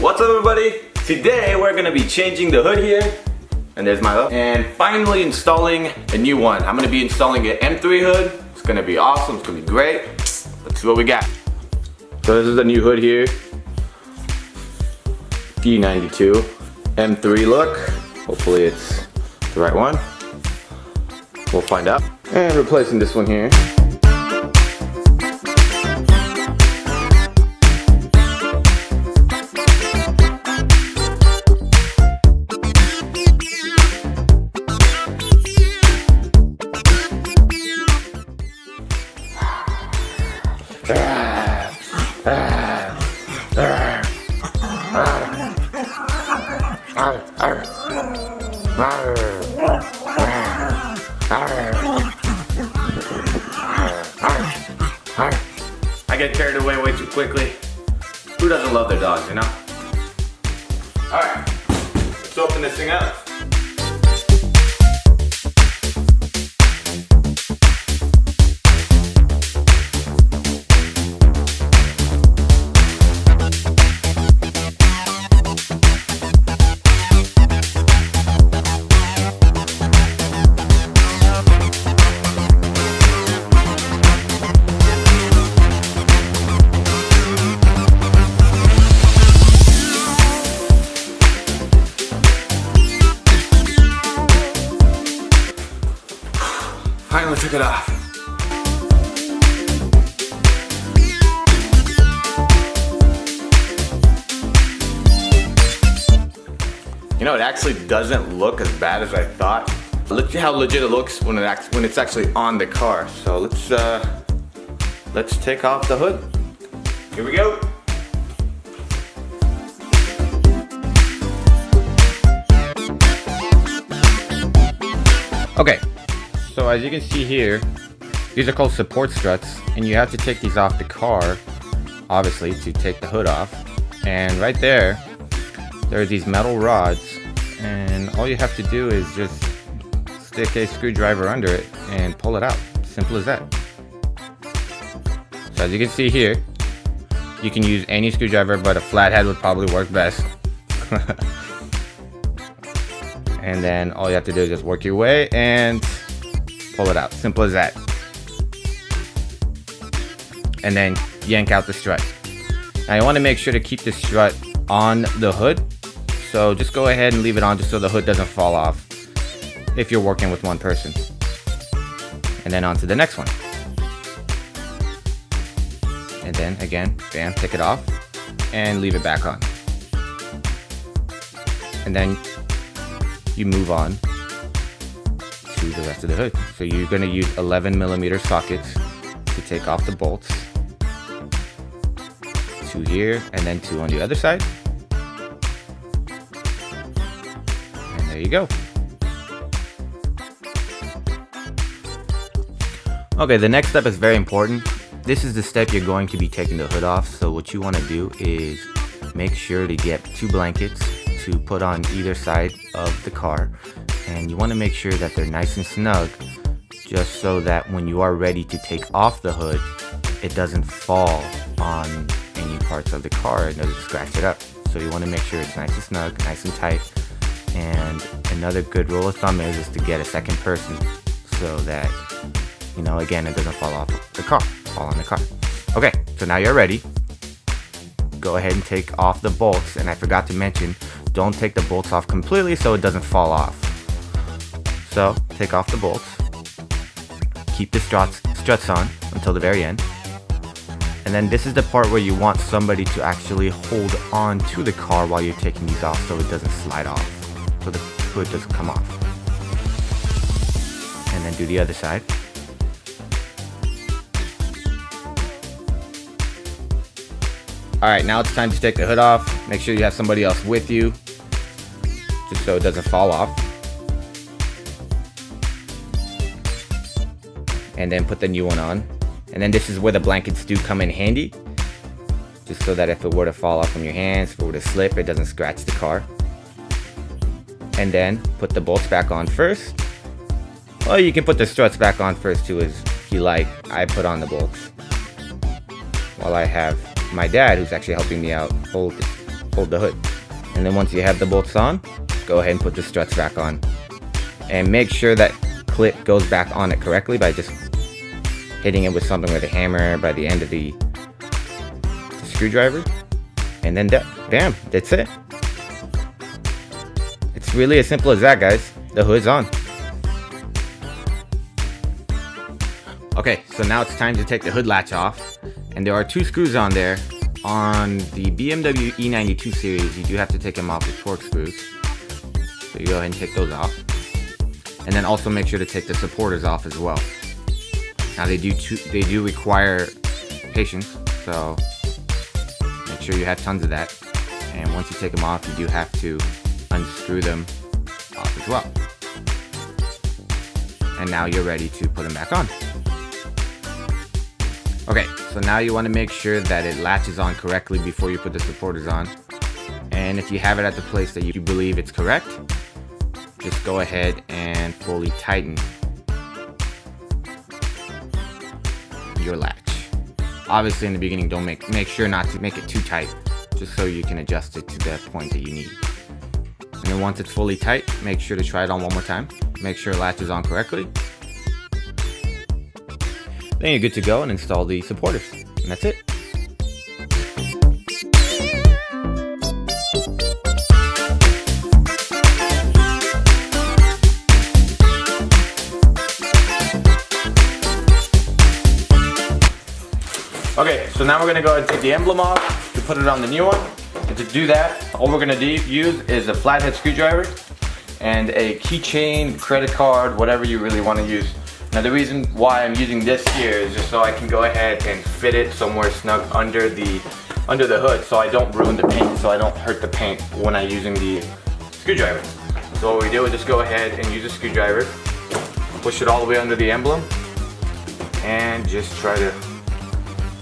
What's up everybody? Today we're gonna be changing the hood here, and there's my hood, and finally installing a new one. I'm gonna be installing an M3 hood. It's gonna be awesome, it's gonna be great. Let's see what we got. So this is the new hood here. D92 M3 look. Hopefully it's the right one. We'll find out. And replacing this one here. I get carried away way too quickly. Who doesn't love their dogs, you know? Alright, let's open this thing up. Finally took it off. You know, it actually doesn't look as bad as I thought. Look at how legit it looks when it's actually on the car. So let's take off the hood. Here we go. Okay. So as you can see here, these are called support struts, and you have to take these off the car, obviously, to take the hood off. And right there are these metal rods, and all you have to do is just stick a screwdriver under it and pull it out. Simple as that. So as you can see here, you can use any screwdriver, but a flathead would probably work best. And then all you have to do is just work your way and pull it out. Simple as that. And then yank out the strut. Now you want to make sure to keep the strut on the hood. So just go ahead and leave it on just so the hood doesn't fall off if you're working with one person. And then on to the next one. And then again, bam, take it off and leave it back on. And then you move on to the rest of the hood. So you're going to use 11mm sockets to take off the bolts. 2 here and then 2 on the other side. And there you go. Okay, the next step is very important. This is the step you're going to be taking the hood off. So what you want to do is make sure to get 2 blankets to put on either side of the car, and you want to make sure that they're nice and snug, just so that when you are ready to take off the hood, it doesn't fall on any parts of the car and doesn't scratch it up. So you want to make sure it's nice and snug, nice and tight. And another good rule of thumb is to get a second person so that, you know, again, it doesn't fall on the car. Okay, so now you're ready. Go ahead and take off the bolts, and I forgot to mention, don't take the bolts off completely so it doesn't fall off. So take off the bolts, keep the struts on until the very end, and then this is the part where you want somebody to actually hold on to the car while you're taking these off so it doesn't slide off, so the hood doesn't come off. And then do the other side. Alright, now it's time to take the hood off. Make sure you have somebody else with you, just so it doesn't fall off. And then put the new one on. And then this is where the blankets do come in handy, just so that if it were to fall off from your hands, if it were to slip, it doesn't scratch the car. And then put the bolts back on first. Well, you can put the struts back on first too, if you like. I put on the bolts while I have my dad, who's actually helping me out, hold hold the hood. And then once you have the bolts on, go ahead and put the struts back on. And make sure that clip goes back on it correctly by just hitting it with something with a hammer by the end of the screwdriver. And then bam, that's it. It's really as simple as that, guys. The hood's on. Okay, so now it's time to take the hood latch off. And there are 2 screws on there. On the BMW E92 series, you do have to take them off with Torx screws. So you go ahead and take those off. And then also make sure to take the supporters off as well. Now they do require patience, so make sure you have tons of that. And once you take them off, you do have to unscrew them off as well. And now you're ready to put them back on. Okay, so now you want to make sure that it latches on correctly before you put the supporters on. And if you have it at the place that you believe it's correct, just go ahead and fully tighten your latch. Obviously in the beginning, don't make sure not to make it too tight, just so you can adjust it to the point that you need. And then once it's fully tight, make sure to try it on one more time. Make sure it latches on correctly. Then you're good to go and install the supporters. And that's it. Okay, so now we're going to go ahead and take the emblem off to put it on the new one. And to do that, all we're going to use is a flathead screwdriver and a keychain, credit card, whatever you really want to use. Now the reason why I'm using this here is just so I can go ahead and fit it somewhere snug under the hood, so I don't ruin the paint, so I don't hurt the paint when I'm using the screwdriver. So what we do is just go ahead and use a screwdriver, push it all the way under the emblem, and just try to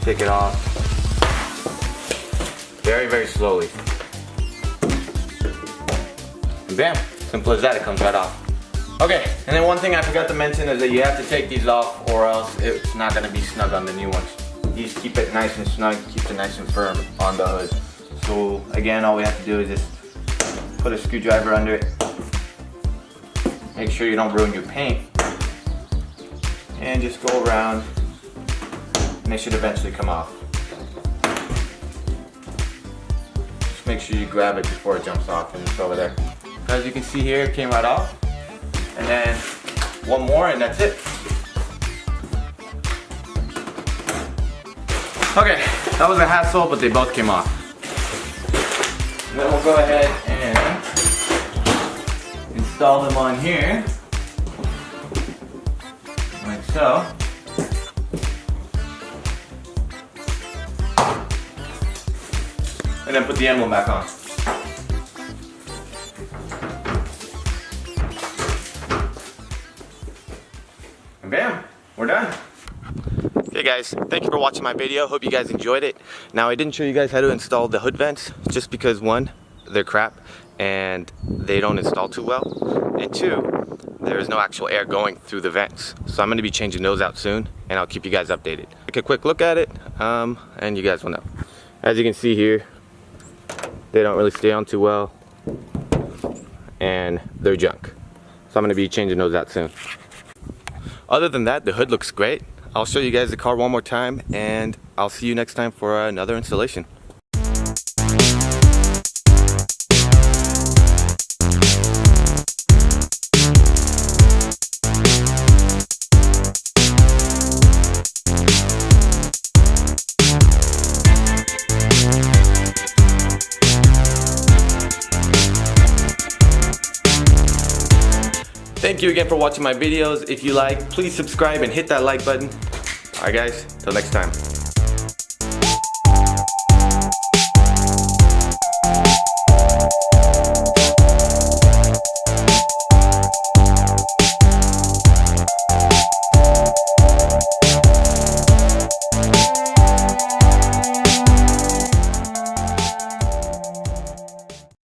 take it off very, very slowly. And bam, simple as that, it comes right off. Okay, and then one thing I forgot to mention is that you have to take these off or else it's not going to be snug on the new ones. These keep it nice and snug, keeps it nice and firm on the hood. So again, all we have to do is just put a screwdriver under it. Make sure you don't ruin your paint. And just go around and they should eventually come off. Just make sure you grab it before it jumps off and it's over there. As you can see here, it came right off. And then one more and that's it. Okay, that was a hassle, but they both came off. And then we'll go ahead and install them on here, like so. And then put the emblem back on. And bam, we're done. Okay guys, thank you for watching my video. Hope you guys enjoyed it. Now I didn't show you guys how to install the hood vents just because one, they're crap and they don't install too well, and two, there is no actual air going through the vents. So I'm going to be changing those out soon and I'll keep you guys updated. Take a quick look at it and you guys will know. As you can see here, they don't really stay on too well and they're junk. So I'm going to be changing those out soon. Other than that, the hood looks great. I'll show you guys the car one more time and I'll see you next time for another installation. Thank you again for watching my videos. If you like, please subscribe and hit that like button. Alright guys, till next time.